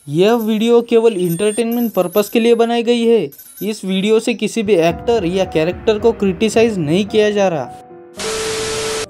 यह वीडियो केवल entertainment purpose के लिए बनाई गई है। इस वीडियो से किसी भी एक्टर या कैरेक्टर को क्रिटिसाइज नहीं किया जा रहा।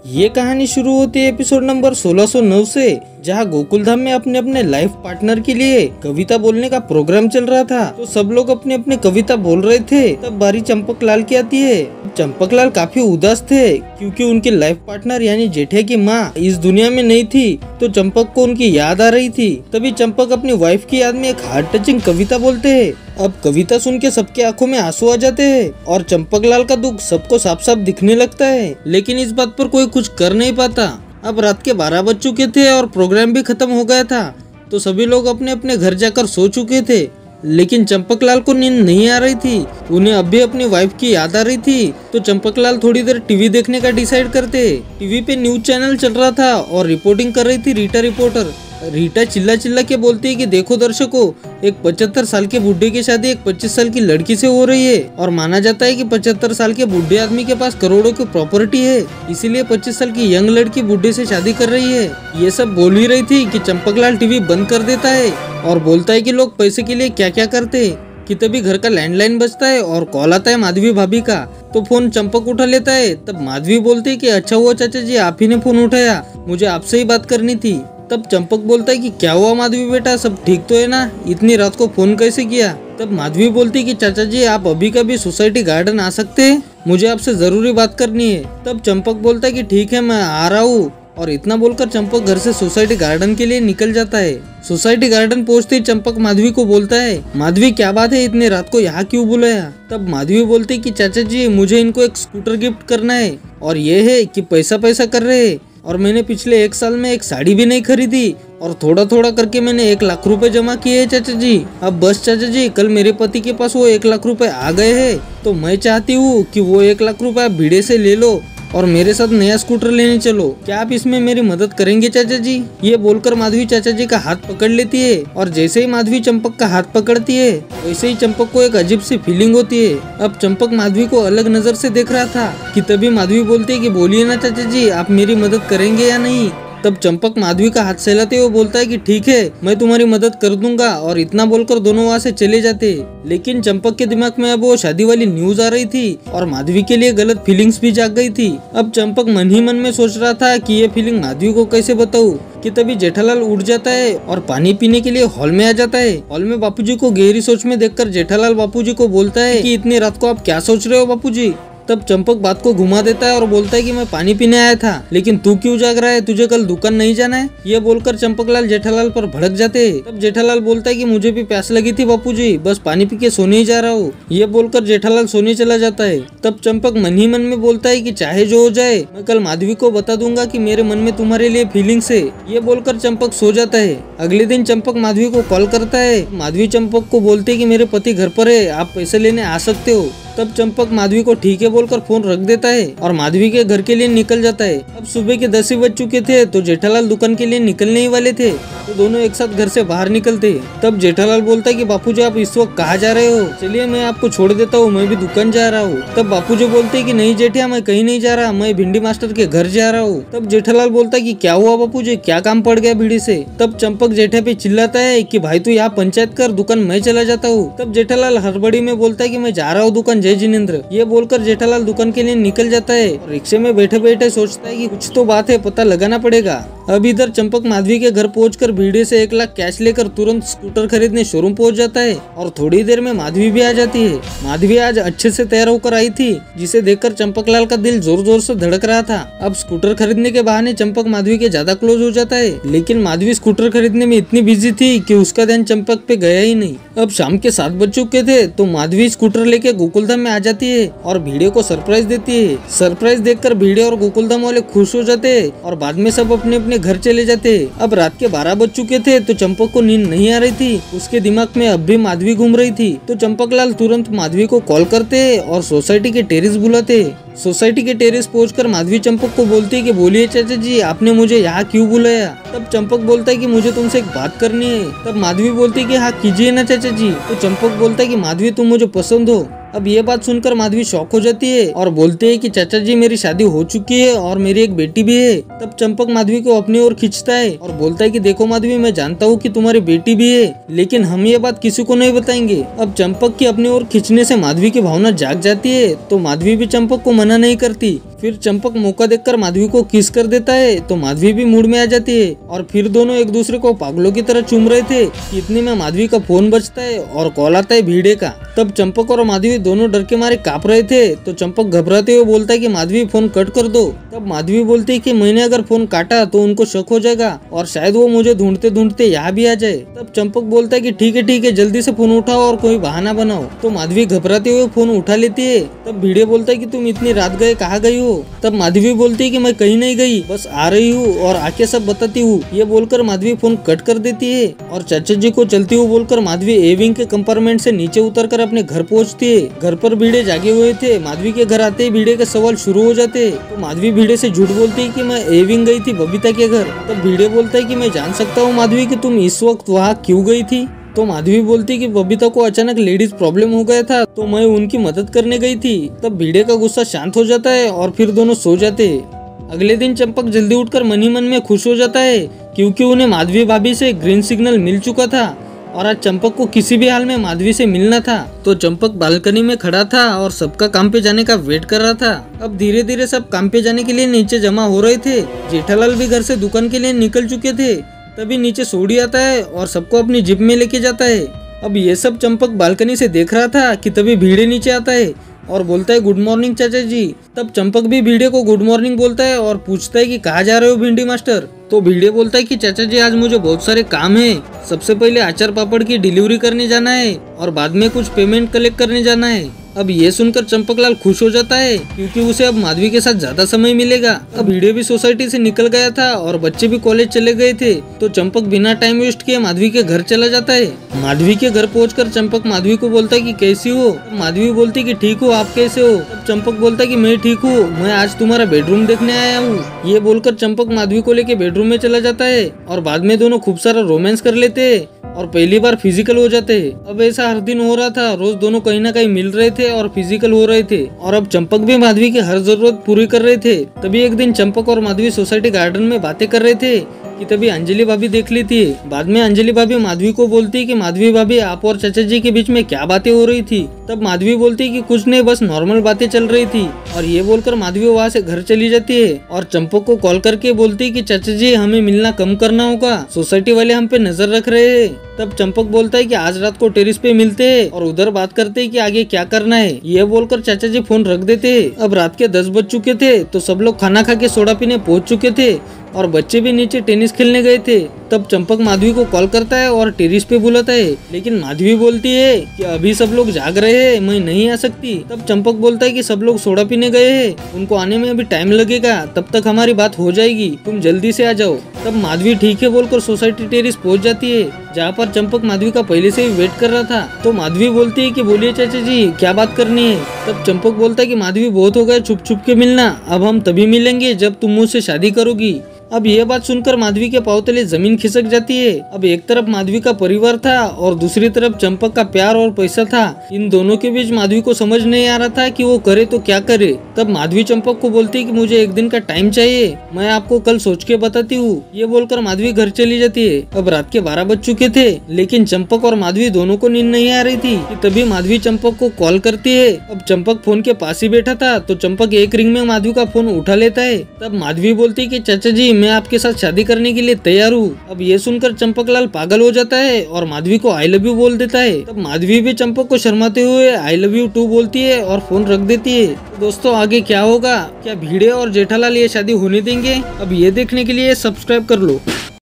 ये कहानी शुरू होती है एपिसोड नंबर 1609 से, जहाँ गोकुलधाम में अपने अपने लाइफ पार्टनर के लिए कविता बोलने का प्रोग्राम चल रहा था। तो सब लोग अपने अपने कविता बोल रहे थे, तब बारी चंपक लाल की आती है। चंपक लाल काफी उदास थे क्योंकि उनके लाइफ पार्टनर यानी जेठे की माँ इस दुनिया में नहीं थी, तो चंपक को उनकी याद आ रही थी। तभी चंपक अपनी वाइफ की याद में एक हार्ट टचिंग कविता बोलते हैं। अब कविता सुन के सबके आंखों में आंसू आ जाते हैं और चंपक लाल का दुख सबको साफ साफ दिखने लगता है, लेकिन इस बात पर कोई कुछ कर नहीं पाता। अब रात के 12 बज चुके थे और प्रोग्राम भी खत्म हो गया था, तो सभी लोग अपने अपने घर जाकर सो चुके थे। लेकिन चंपक लाल को नींद नहीं आ रही थी, उन्हें अब भी अपनी वाइफ की याद आ रही थी। तो चंपक लाल थोड़ी देर टीवी देखने का डिसाइड करते। टीवी पे न्यूज चैनल चल रहा था और रिपोर्टिंग कर रही थी रीटा रिपोर्टर। रीटा चिल्ला चिल्ला के बोलती है कि देखो दर्शकों, एक 75 साल के बुढ़े की शादी एक 25 साल की लड़की से हो रही है और माना जाता है कि 75 साल के बुढ़े आदमी के पास करोड़ों की प्रॉपर्टी है, इसीलिए 25 साल की यंग लड़की बुढ़े से शादी कर रही है। ये सब बोल ही रही थी कि चंपक लाल टीवी बंद कर देता है और बोलता है कि लोग पैसे के लिए क्या क्या करते हैं। कि तभी घर का लैंडलाइन बजता है और कॉल आता है माधवी भाभी का। तो फोन चंपक उठा लेता है। तब माधवी बोलती है कि अच्छा हुआ चाचा जी आप ही ने फोन उठाया, मुझे आपसे ही बात करनी थी। तब चंपक बोलता है कि क्या हुआ माधवी बेटा, सब ठीक तो है ना, इतनी रात को फोन कैसे किया। तब माधवी बोलती है कि चाचा जी आप अभी कभी सोसाइटी गार्डन आ सकते हैं, मुझे आपसे जरूरी बात करनी है। तब चंपक बोलता है कि ठीक है मैं आ रहा हूँ, और इतना बोलकर चंपक घर से सोसाइटी गार्डन के लिए निकल जाता है। सोसाइटी गार्डन पहुंचते ही चंपक माधवी को बोलता है, माधवी क्या बात है, इतने रात को यहाँ क्यों बुलाया। तब माधवी बोलती है कि चाचा जी मुझे इनको एक स्कूटर गिफ्ट करना है, और ये है कि पैसा पैसा कर रहे हैं, और मैंने पिछले 1 साल में एक साड़ी भी नहीं खरीदी, और थोड़ा थोड़ा करके मैंने 1 लाख रुपए जमा किए हैं चाचा जी। अब बस चाचा जी, कल मेरे पति के पास वो 1 लाख रुपए आ गए हैं, तो मैं चाहती हूँ कि वो 1 लाख रुपए आप भिड़े से ले लो और मेरे साथ नया स्कूटर लेने चलो, क्या आप इसमें मेरी मदद करेंगे चाचा जी। ये बोलकर माधवी चाचा जी का हाथ पकड़ लेती है, और जैसे ही माधवी चंपक का हाथ पकड़ती है वैसे ही चंपक को एक अजीब सी फीलिंग होती है। अब चंपक माधवी को अलग नजर से देख रहा था कि तभी माधवी बोलती है कि बोलिए ना चाचा जी, आप मेरी मदद करेंगे या नहीं। तब चंपक माधवी का हाथ सहलाते हुए बोलता है कि ठीक है मैं तुम्हारी मदद कर दूंगा, और इतना बोलकर दोनों वहाँ से चले जाते। लेकिन चंपक के दिमाग में अब वो शादी वाली न्यूज आ रही थी और माधवी के लिए गलत फीलिंग्स भी जाग गई थी। अब चंपक मन ही मन में सोच रहा था कि ये फीलिंग माधवी को कैसे बताऊं, कि तभी जेठालाल उठ जाता है और पानी पीने के लिए हॉल में आ जाता है। हॉल में बापूजी को गहरी सोच में देखकर जेठालाल बापूजी को बोलता है कि इतनी रात को आप क्या सोच रहे हो बापूजी। तब चंपक बात को घुमा देता है और बोलता है कि मैं पानी पीने आया था, लेकिन तू क्यों जाग रहा है, तुझे कल दुकान नहीं जाना है। ये बोलकर चंपक लाल जेठालाल पर भड़क जाते हैं। तब जेठालाल बोलता है कि मुझे भी प्यास लगी थी बापूजी, बस पानी पी के सोने ही जा रहा हूँ। ये बोलकर जेठालाल सोने चला जाता है। तब चंपक मन ही मन में बोलता है कि चाहे जो हो जाए मैं कल माधवी को बता दूंगा कि मेरे मन में तुम्हारे लिए फीलिंग्स है। ये बोलकर चंपक सो जाता है। अगले दिन चंपक माधवी को कॉल करता है। माधवी चंपक को बोलती है कि मेरे पति घर पर है, आप पैसे लेने आ सकते हो। तब चंपक माधवी को ठीक है बोलकर फोन रख देता है और माधवी के घर के लिए निकल जाता है। अब सुबह के 10 ही बज चुके थे, तो जेठालाल दुकान के लिए निकलने ही वाले थे, तो दोनों एक साथ घर से बाहर निकलते। तब जेठालाल बोलता है कि बापूजी आप इस वक्त कहाँ जा रहे हो, चलिए मैं आपको छोड़ देता हूँ, मैं भी दुकान जा रहा हूँ। तब बापूजी बोलते हैं कि नहीं जेठिया मैं कहीं नहीं जा रहा, मैं भिंडी मास्टर के घर जा रहा हूँ। तब जेठालाल बोलता है कि क्या हुआ बापूजी, क्या काम पड़ गया भिंडी से। तब चंपक जेठा पे चिल्लाता है कि भाई तू यहाँ पंचायत कर, दुकान मैं चला जाता हूँ। तब जेठालाल हड़बड़ी में बोलता है कि मैं जा रहा हूँ दुकान, जय जिनेंद्र। ये बोलकर जेठालाल दुकान के लिए निकल जाता है। रिक्शे में बैठे बैठे सोचता है कि कुछ तो बात है, पता लगाना पड़ेगा। अब इधर चंपक माधवी के घर पहुंचकर भिड़े से 1 लाख कैश लेकर तुरंत स्कूटर खरीदने शोरूम पहुंच जाता है, और थोड़ी देर में माधवी भी आ जाती है। माधवी आज अच्छे से तैयार होकर आई थी, जिसे देखकर चंपक लाल का दिल जोर जोर से धड़क रहा था। अब स्कूटर खरीदने के बहाने चंपक माधवी के ज्यादा क्लोज हो जाता है, लेकिन माधवी स्कूटर खरीदने में इतनी बिजी थी कि उसका ध्यान चंपक पे गया ही नहीं। अब शाम के 7 बज चुके थे, तो माधवी स्कूटर लेके गोकुलधाम में आ जाती है और भिड़े को सरप्राइज देती है। सरप्राइज देखकर भिड़े और गोकुलधाम वाले खुश हो जाते हैं और बाद में सब अपने अपने घर चले जाते। अब रात के 12 बज चुके थे, तो चंपक को नींद नहीं आ रही थी, उसके दिमाग में अब भी माधवी घूम रही थी। तो चंपक लाल तुरंत माधवी को कॉल करते और सोसाइटी के टेरेस बुलाते। सोसाइटी के टेरेस पहुंचकर माधवी चंपक को बोलती है कि बोलिए चाचा जी आपने मुझे यहाँ क्यों बुलाया। तब चंपक बोलता है कि मुझे तुमसे एक बात करनी है। तब माधवी बोलती है कि हाँ कीजिए ना चाचा जी। तो चंपक बोलता है कि माधवी तुम मुझे पसंद हो। अब ये बात सुनकर माधवी शॉक हो जाती है और बोलते है कि चाचा जी मेरी शादी हो चुकी है और मेरी एक बेटी भी है। तब चंपक माधवी को अपनी ओर खींचता है और बोलता है कि देखो माधवी, मैं जानता हूँ कि तुम्हारी बेटी भी है, लेकिन हम ये बात किसी को नहीं बताएंगे। अब चंपक की अपनी ओर खींचने से माधवी की भावना जाग जाती है, तो माधवी भी चंपक को मना नहीं करती। फिर चंपक मौका देखकर माधवी को किस कर देता है, तो माधवी भी मूड में आ जाती है और फिर दोनों एक दूसरे को पागलों की तरह चूम रहे थे। इतने में माधवी का फोन बजता है और कॉल आता है भिड़े का। तब चंपक और माधवी दोनों डर के मारे कांप रहे थे, तो चंपक घबराते हुए बोलता है कि माधवी फोन कट कर दो। तब माधवी बोलती है कि मैंने अगर फोन काटा तो उनको शक हो जाएगा और शायद वो मुझे ढूंढते ढूंढते यहाँ भी आ जाए। तब चंपक बोलता है कि ठीक है जल्दी से फोन उठाओ और कोई बहाना बनाओ। तो माधवी घबराते हुए फोन उठा लेती है। तब भिड़े बोलता है कि तुम इतनी रात गए कहाँ गई हो। तब माधवी बोलती है कि मैं कहीं नहीं गई, बस आ रही हूँ और आके सब बताती हूँ। ये बोलकर माधवी फोन कट कर देती है और चाचा जी को चलती हुई बोलकर माधवी ए विंग के कंपार्टमेंट से नीचे उतरकर अपने घर पहुँचती है। घर पर भिड़े जागे हुए थे। माधवी के घर आते ही भिड़े के सवाल शुरू हो जाते। तो माधवी भिड़े से झूठ बोलती है कि मैं ए विंग गई थी बबीता के घर। तब भिड़े बोलता है कि मैं जान सकता हूँ माधवी कि तुम इस वक्त वहाँ क्यों गई थी। तो माधवी बोलती कि बबीता को अचानक लेडीज प्रॉब्लम हो गया था, तो मैं उनकी मदद करने गई थी। तब भिड़े का गुस्सा शांत हो जाता है और फिर दोनों सो जाते हैं। अगले दिन चंपक जल्दी उठकर मन ही मन में खुश हो जाता है, क्योंकि उन्हें माधवी भाभी से ग्रीन सिग्नल मिल चुका था और आज चंपक को किसी भी हाल में माधवी से मिलना था। तो चंपक बालकनी में खड़ा था और सबका काम पे जाने का वेट कर रहा था। अब धीरे धीरे सब काम पे जाने के लिए नीचे जमा हो रहे थे। जेठालाल भी घर से दुकान के लिए निकल चुके थे। तभी नीचे सोडी आता है और सबको अपनी जिप में लेके जाता है। अब ये सब चंपक बालकनी से देख रहा था कि तभी भिड़े नीचे आता है और बोलता है गुड मॉर्निंग चाचा जी। तब चंपक भी भिड़े को गुड मॉर्निंग बोलता है और पूछता है कि कहाँ जा रहे हो भिंडी मास्टर। तो भिड़े बोलता है कि चाचा जी आज मुझे बहुत सारे काम है। सबसे पहले अचार पापड़ की डिलीवरी करने जाना है और बाद में कुछ पेमेंट कलेक्ट करने जाना है। अब ये सुनकर चंपकलाल खुश हो जाता है, क्योंकि उसे अब माधवी के साथ ज्यादा समय मिलेगा। अब भिड़े भी सोसाइटी से निकल गया था और बच्चे भी कॉलेज चले गए थे। तो चंपक बिना टाइम वेस्ट किए माधवी के घर चला जाता है। माधवी के घर पहुंचकर चंपक माधवी को बोलता है कि कैसी हो। माधवी बोलती है कि ठीक हो, आप कैसे हो। तब चंपक बोलता है कि मैं ठीक हूँ, मैं आज तुम्हारा बेडरूम देखने आया हूँ। ये बोलकर चंपक माधवी को लेके बेडरूम में चला जाता है और बाद में दोनों खूब सारा रोमांस कर लेते हैं और पहली बार फिजिकल हो जाते हैं। अब ऐसा हर दिन हो रहा था, रोज दोनों कहीं ना कहीं मिल रहे थे और फिजिकल हो रहे थे और अब चंपक भी माधवी की हर जरूरत पूरी कर रहे थे। तभी एक दिन चंपक और माधवी सोसाइटी गार्डन में बातें कर रहे थे कि तभी अंजलि भाभी देख लेती है। बाद में अंजलि भाभी माधवी को बोलती है कि माधवी भाभी आप और चाचा जी के बीच में क्या बातें हो रही थी। तब माधवी बोलती है कि कुछ नहीं, बस नॉर्मल बातें चल रही थी। और ये बोलकर माधवी वहाँ से घर चली जाती है और चंपक को कॉल करके बोलती है कि चाचा जी हमें मिलना कम करना होगा, सोसाइटी वाले हम पे नजर रख रहे हैं। तब चंपक बोलता है कि आज रात को टेरिस पे मिलते हैं और उधर बात करते हैं कि आगे क्या करना है। ये बोलकर चाचा जी फोन रख देते हैं। अब रात के 10 बज चुके थे, तो सब लोग खाना खा के सोडा पीने पहुंच चुके थे और बच्चे भी नीचे टेनिस खेलने गए थे। तब चंपक माधवी को कॉल करता है और टेरिस पे बुलाता है, लेकिन माधवी बोलती है कि अभी सब लोग जाग रहे हैं, मैं नहीं आ सकती। तब चंपक बोलता है कि सब लोग सोडा पीने गए हैं, उनको आने में अभी टाइम लगेगा, तब तक हमारी बात हो जाएगी, तुम जल्दी से आ जाओ। तब माधवी ठीक है बोलकर सोसाइटी टेरिस पहुंच जाती है, जहाँ पर चंपक माधवी का पहले से ही वेट कर रहा था। तो माधवी बोलती है कि बोलिए चाचा जी क्या बात करनी है। तब चंपक बोलता है कि माधवी बहुत हो गया छुप छुप के मिलना, अब हम तभी मिलेंगे जब तुम मुझसे शादी करोगी। अब यह बात सुनकर माधवी के पांव तले जमीन खिसक जाती है। अब एक तरफ माधवी का परिवार था और दूसरी तरफ चंपक का प्यार और पैसा था। इन दोनों के बीच माधवी को समझ नहीं आ रहा था कि वो करे तो क्या करे। तब माधवी चंपक को बोलती है कि मुझे एक दिन का टाइम चाहिए, मैं आपको कल सोच के बताती हूँ। ये बोलकर माधवी घर चली जाती है। अब रात के 12 बज चुके थे, लेकिन चंपक और माधवी दोनों को नींद नहीं आ रही थी कि तभी माधवी चंपक को कॉल करती है। अब चंपक फोन के पास ही बैठा था, तो चंपक एक रिंग में माधवी का फोन उठा लेता है। तब माधवी बोलती है कि चाचा जी मैं आपके साथ शादी करने के लिए तैयार हूँ। अब ये सुनकर चंपकलाल पागल हो जाता है और माधवी को आई लव यू बोल देता है। तब माधवी भी चंपक को शर्माते हुए आई लव यू टू बोलती है और फोन रख देती है। तो दोस्तों आगे क्या होगा, क्या भिड़े और जेठालाल ये शादी होने देंगे? अब ये देखने के लिए सब्सक्राइब कर लो।